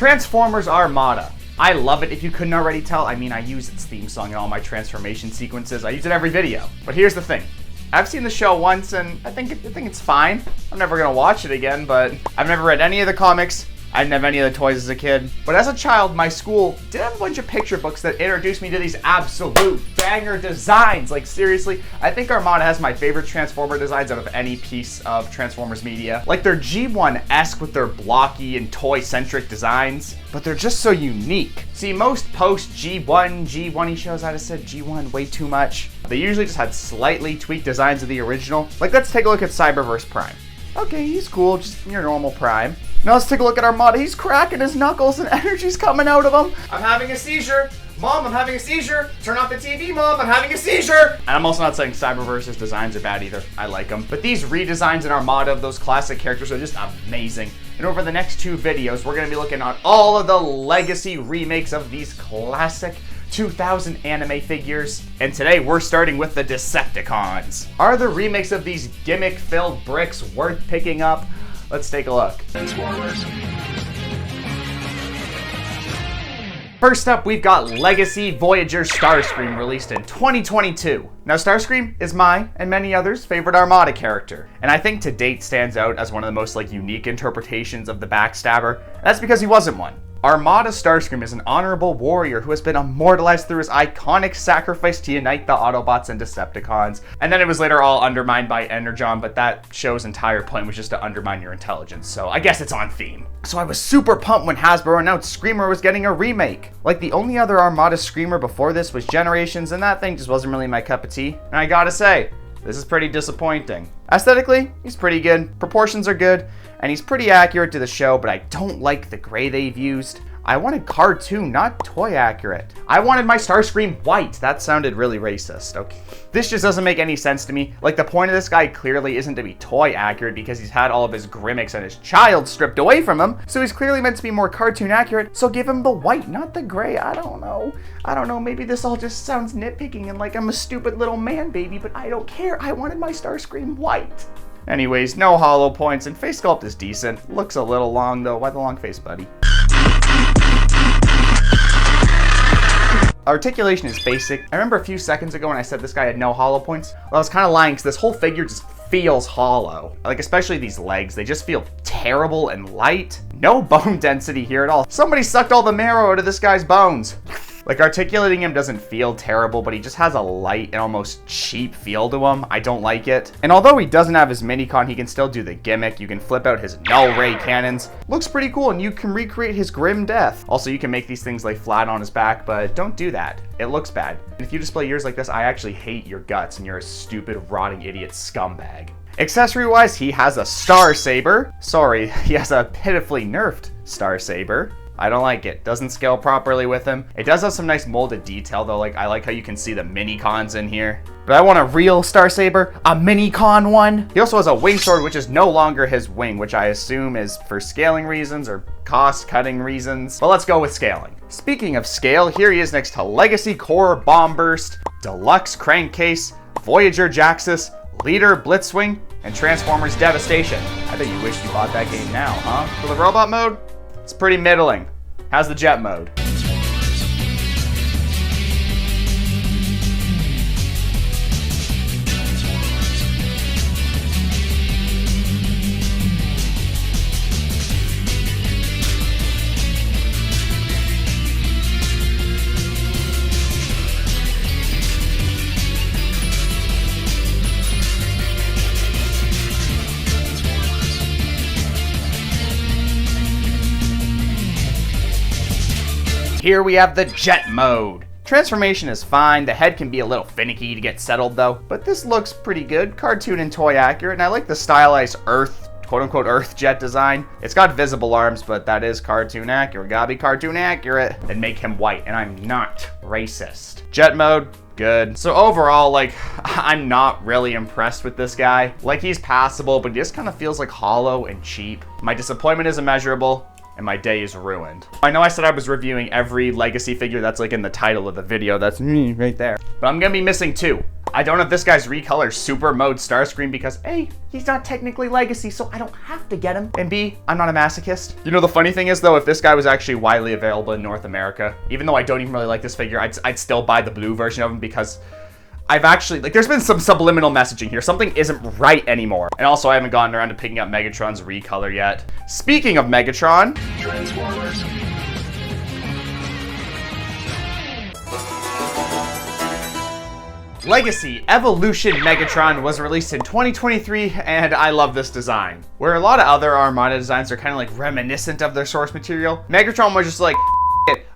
Transformers Armada. I love it if you couldn't already tell. I mean, I use its theme song in all my transformation sequences. I use it every video. But here's the thing. I've seen the show once and I think it's fine. I'm never gonna watch it again, but I've never read any of the comics. I didn't have any of the toys as a kid. But as a child, my school did have a bunch of picture books that introduced me to these absolute banger designs. Like seriously, I think Armada has my favorite Transformer designs out of any piece of Transformers media. Like they're G1-esque with their blocky and toy-centric designs, but they're just so unique. See, most post G1 shows, I just said G1 way too much. They usually just had slightly tweaked designs of the original. Like let's take a look at Cyberverse Prime. Okay, he's cool, just your normal Prime. Now let's take a look at Armada. He's cracking his knuckles and energy's coming out of him. I'm having a seizure. Mom, I'm having a seizure. Turn off the TV, Mom, I'm having a seizure. And I'm also not saying Cyberverse's designs are bad either. I like them. But these redesigns in Armada of those classic characters are just amazing. And over the next 2 videos, we're gonna be looking at all of the legacy remakes of these classic 2000 anime figures. And today we're starting with the Decepticons. Are the remakes of these gimmick-filled bricks worth picking up? Let's take a look. First up, we've got Legacy Voyager Starscream, released in 2022. Now, Starscream is my, and many others, favorite Armada character, and I think to date stands out as one of the most unique interpretations of the Backstabber. That's because he wasn't one. Armada Starscream is an honorable warrior who has been immortalized through his iconic sacrifice to unite the Autobots and Decepticons. And then it was later all undermined by Energon, but that show's entire point was just to undermine your intelligence, so I guess it's on theme. So I was super pumped when Hasbro announced Screamer was getting a remake. Like the only other Armada Screamer before this was Generations, and that thing just wasn't really my cup of tea. And I gotta say, this is pretty disappointing. Aesthetically, he's pretty good, proportions are good, and he's pretty accurate to the show, but I don't like the gray they've used. I wanted cartoon, not toy accurate. I wanted my Starscream white. That sounded really racist. Okay. This just doesn't make any sense to me. Like the point of this guy clearly isn't to be toy accurate because he's had all of his gimmicks and his child stripped away from him. So he's clearly meant to be more cartoon accurate. So give him the white, not the gray. I don't know. Maybe this all just sounds nitpicking and like I'm a stupid little man baby, but I don't care. I wanted my Starscream white. Anyways, no hollow points and face sculpt is decent. Looks a little long though. Why the long face, buddy? Articulation is basic. I remember a few seconds ago when I said this guy had no hollow points. Well, I was kind of lying because this whole figure just feels hollow. Like especially these legs, they just feel terrible and light. No bone density here at all. Somebody sucked all the marrow out of this guy's bones. Like articulating him doesn't feel terrible, but he just has a light and almost cheap feel to him. I don't like it. And although he doesn't have his minicon, he can still do the gimmick. You can flip out his null ray cannons. Looks pretty cool, and you can recreate his grim death. Also, you can make these things lay flat on his back, but don't do that. It looks bad. And if you display yours like this, I actually hate your guts, and you're a stupid, rotting idiot scumbag. Accessory-wise, he has a Star Saber. Sorry, he has a pitifully nerfed Star Saber. I don't like it. Doesn't scale properly with him. It does have some nice molded detail though. Like I like how you can see the mini-cons in here. But I want a real Star Saber, a mini-con one. He also has a wing sword, which is no longer his wing, which I assume is for scaling reasons or cost-cutting reasons. But let's go with scaling. Speaking of scale, here he is next to Legacy Core Bomb Burst, Deluxe Crankcase, Voyager Jaxus, Leader Blitzwing, and Transformers Devastation. I bet you wish you bought that game now, huh? For the robot mode? It's pretty middling. How's the jet mode? Here we have the jet mode. Transformation is fine, the head can be a little finicky to get settled though, but this looks pretty good, cartoon and toy accurate, and I like the stylized Earth, quote-unquote Earth jet design. It's got visible arms, but that is cartoon accurate. Gotta be cartoon accurate. Then make him white, and I'm not racist. Jet mode, good. So overall, I'm not really impressed with this guy. Like, he's passable, but he just kind of feels like hollow and cheap. My disappointment is immeasurable, and my day is ruined. I know I said I was reviewing every Legacy figure that's in the title of the video. That's me right there. But I'm gonna be missing 2. I don't have this guy's recolor super mode Starscream because A, he's not technically Legacy, so I don't have to get him. And B, I'm not a masochist. You know, the funny thing is though, if this guy was actually widely available in North America, even though I don't even really like this figure, I'd still buy the blue version of him because I've actually, like, there's been some subliminal messaging here. Something isn't right anymore. And also, I haven't gotten around to picking up Megatron's recolor yet. Speaking of Megatron, Transformers. Legacy Evolution Megatron was released in 2023, and I love this design. Where a lot of other Armada designs are kind of like reminiscent of their source material, Megatron was just like,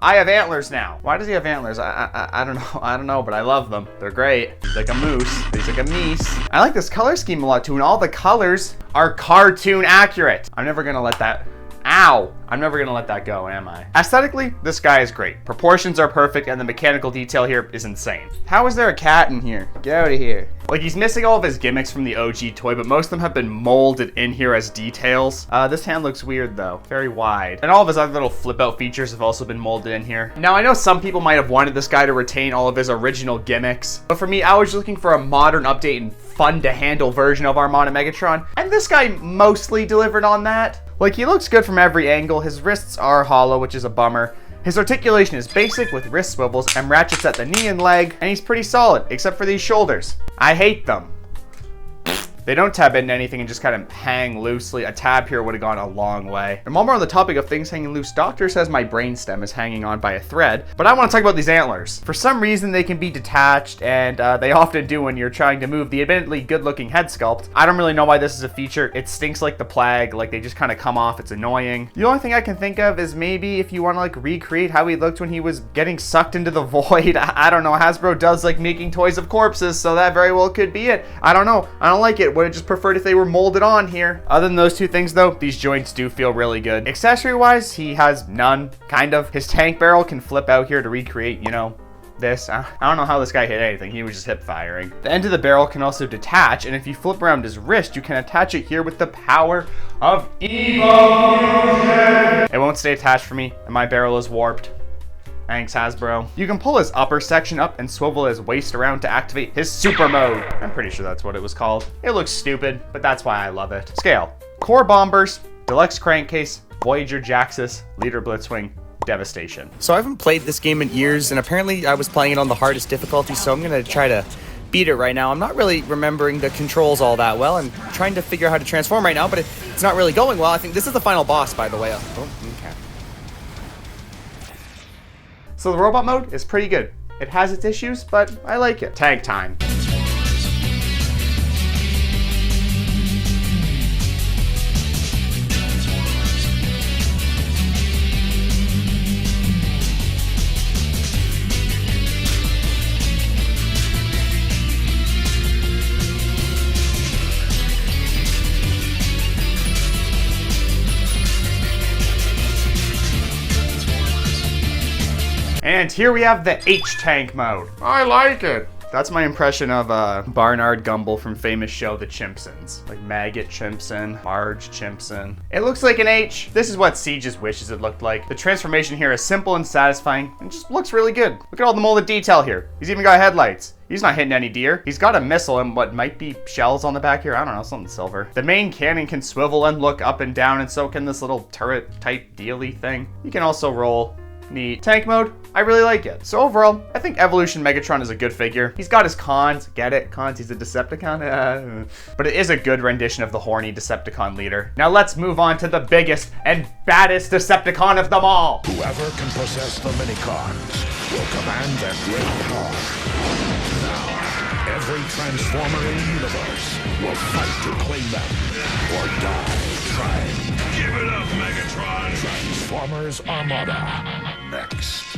I have antlers now. Why does he have antlers? I don't know, but I love them. They're great. He's like a moose. He's like a meese. I like this color scheme a lot too, and all the colors are cartoon accurate. I'm never gonna let that, ow! I'm never gonna let that go, am I? Aesthetically, this guy is great. Proportions are perfect, and the mechanical detail here is insane. How is there a cat in here? Get out of here. Like, he's missing all of his gimmicks from the OG toy, but most of them have been molded in here as details. This hand looks weird though, very wide. And all of his other little flip out features have also been molded in here. Now, I know some people might have wanted this guy to retain all of his original gimmicks, but for me, I was looking for a modern update and fun to handle version of Armada Megatron, and this guy mostly delivered on that. Like, he looks good from every angle. His wrists are hollow, which is a bummer. His articulation is basic with wrist swivels and ratchets at the knee and leg, and he's pretty solid, except for these shoulders. I hate them. They don't tab into anything and just kind of hang loosely. A tab here would have gone a long way. And while we're on the topic of things hanging loose, Doctor says my brainstem is hanging on by a thread, but I want to talk about these antlers. For some reason, they can be detached, and they often do when you're trying to move the admittedly good-looking head sculpt. I don't really know why this is a feature. It stinks like the plague, like they just kind of come off. It's annoying. The only thing I can think of is maybe if you want to like recreate how he looked when he was getting sucked into the void. I don't know. Hasbro does like making toys of corpses, so that very well could be it. I don't know. I don't like it. Would have just preferred if they were molded on here. Other than those two things though, these joints do feel really good. Accessory wise, he has none, kind of. His tank barrel can flip out here to recreate, you know, this. I don't know how this guy hit anything. He was just hip firing. The end of the barrel can also detach, and if you flip around his wrist, you can attach it here with the power of Evolution. It won't stay attached for me, and my barrel is warped. Thanks, Hasbro. You can pull his upper section up and swivel his waist around to activate his super mode. I'm pretty sure that's what it was called. It looks stupid, but that's why I love it. Scale. Core bombers, deluxe crankcase, Voyager Jaxus, Leader Blitzwing, Devastation. So I haven't played this game in years, and apparently I was playing it on the hardest difficulty, so I'm gonna try to beat it right now. I'm not really remembering the controls all that well. I'm trying to figure out how to transform right now, but it's not really going well. I think this is the final boss, by the way. Oh, okay. So the robot mode is pretty good. It has its issues, but I like it. Tag time. And here we have the H-Tank mode. I like it. That's my impression of Barnard Gumble from famous show The Chimpsons. Like Maggot Chimpson, Marge Chimpson. It looks like an H. This is what Siege's wishes it looked like. The transformation here is simple and satisfying and just looks really good. Look at all the molded detail here. He's even got headlights. He's not hitting any deer. He's got a missile and what might be shells on the back here. I don't know, something silver. The main cannon can swivel and look up and down, and so can this little turret type dealy thing. You can also roll. Neat. Tank mode, I really like it. So overall, I think Evolution Megatron is a good figure. He's got his cons, get it? Cons, he's a Decepticon. But it is a good rendition of the horny Decepticon leader. Now let's move on to the biggest and baddest Decepticon of them all. Whoever can possess the minicons will command their great power. Now, every Transformer in the universe will fight to claim them or die trying. Give it up, Megatron! Transformers Armada. Next.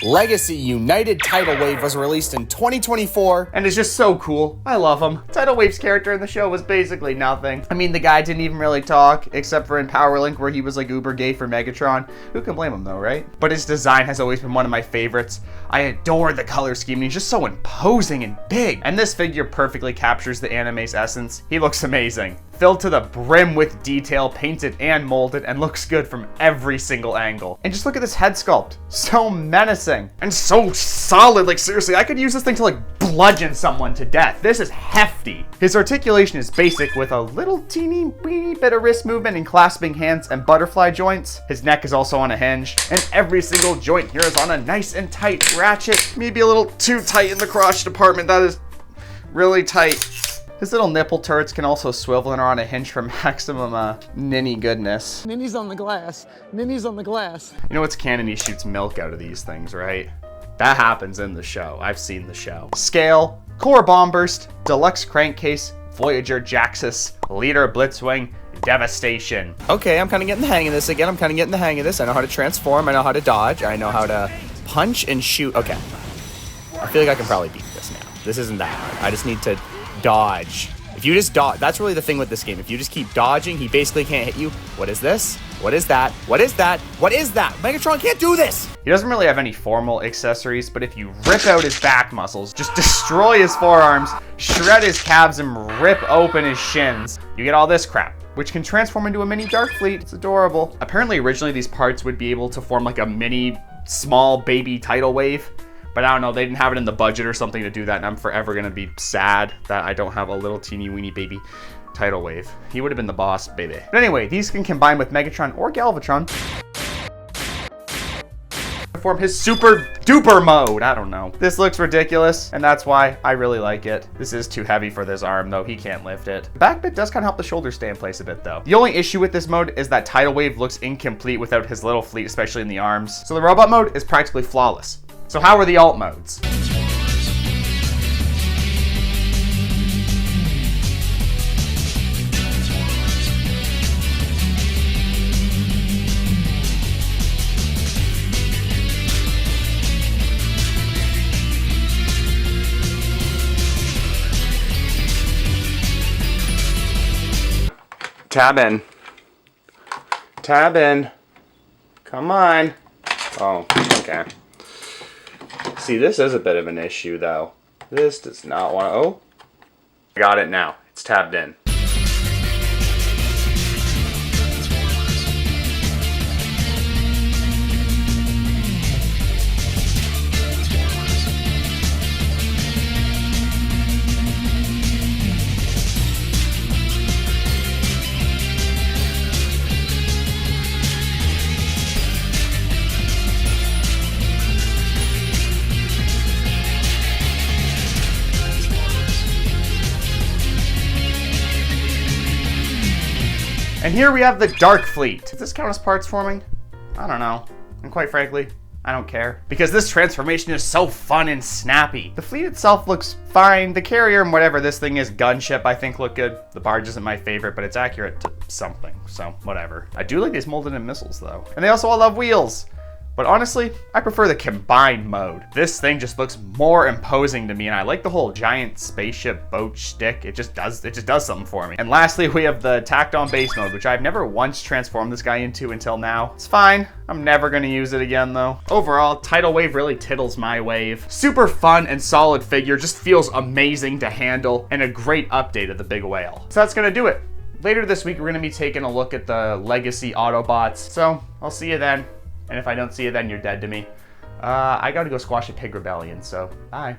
Legacy United Tidal Wave was released in 2024 and is just so cool. I love him. Tidal Wave's character in the show was basically nothing. I mean, the guy didn't even really talk, except for in Power Link where he was like uber gay for Megatron. Who can blame him though, right? But his design has always been one of my favorites. I adore the color scheme, and he's just so imposing and big. And this figure perfectly captures the anime's essence. He looks amazing. Filled to the brim with detail, painted and molded, and looks good from every single angle. And just look at this head sculpt. So menacing. menacing and so solid. Like seriously, I could use this thing to like bludgeon someone to death. This is hefty. His articulation is basic with a little teeny weeny bit of wrist movement and clasping hands and butterfly joints. His neck is also on a hinge, and every single joint here is on a nice and tight ratchet. Maybe a little too tight in the crotch department. That is really tight. His little nipple turrets can also swivel and are on a hinge for maximum ninny goodness. Ninny's on the glass. Ninny's on the glass. You know what's canon? He shoots milk out of these things, right? That happens in the show. I've seen the show. Scale, core bomb burst, deluxe crankcase, Voyager Jaxus, leader Blitzwing, devastation. Okay, I'm kind of getting the hang of this again. I know how to transform. I know how to dodge. I know how to punch and shoot. Okay. I feel like I can probably beat this now. This isn't that hard. I just need to dodge. If you just dodge, that's really the thing with this game. If you just keep dodging, he basically can't hit you. What is this? What is that? What is that? What is that? Megatron can't do this! He doesn't really have any formal accessories, but if you rip out his back muscles, just destroy his forearms, shred his calves, and rip open his shins, you get all this crap, which can transform into a mini Dark Fleet. It's adorable. Apparently, originally these parts would be able to form like a mini, small baby tidal wave. But I don't know, they didn't have it in the budget or something to do that, and I'm forever gonna be sad that I don't have a little teeny weeny baby tidal wave. He would have been the boss, baby. But anyway, these can combine with Megatron or Galvatron to form his super duper mode. I don't know. This looks ridiculous, and that's why I really like it. This is too heavy for this arm, though. He can't lift it. The back bit does kind of help the shoulder stay in place a bit, though. The only issue with this mode is that tidal wave looks incomplete without his little fleet, especially in the arms. So the robot mode is practically flawless. So how are the alt modes? Tab in. Tab in. Come on. Oh, okay. See, this is a bit of an issue, though. This does not want to... Oh. I got it now. It's tabbed in. And here we have the Dark Fleet. Does this count as parts forming? I don't know. And quite frankly, I don't care. Because this transformation is so fun and snappy. The fleet itself looks fine. The carrier and whatever this thing is, gunship, I think look good. The barge isn't my favorite, but it's accurate to something, so whatever. I do like these molded in missiles though. And they also all have wheels. But honestly, I prefer the combined mode. This thing just looks more imposing to me, and I like the whole giant spaceship boat shtick. It just does something for me. And lastly, we have the tacked on base mode, which I've never once transformed this guy into until now. It's fine. I'm never gonna use it again though. Overall, Tidal Wave really tittles my wave. Super fun and solid figure, just feels amazing to handle, and a great update of the big whale. So that's gonna do it. Later this week, we're gonna be taking a look at the Legacy Autobots. So I'll see you then. And if I don't see you then, you're dead to me. I gotta go squash a pig rebellion, so bye.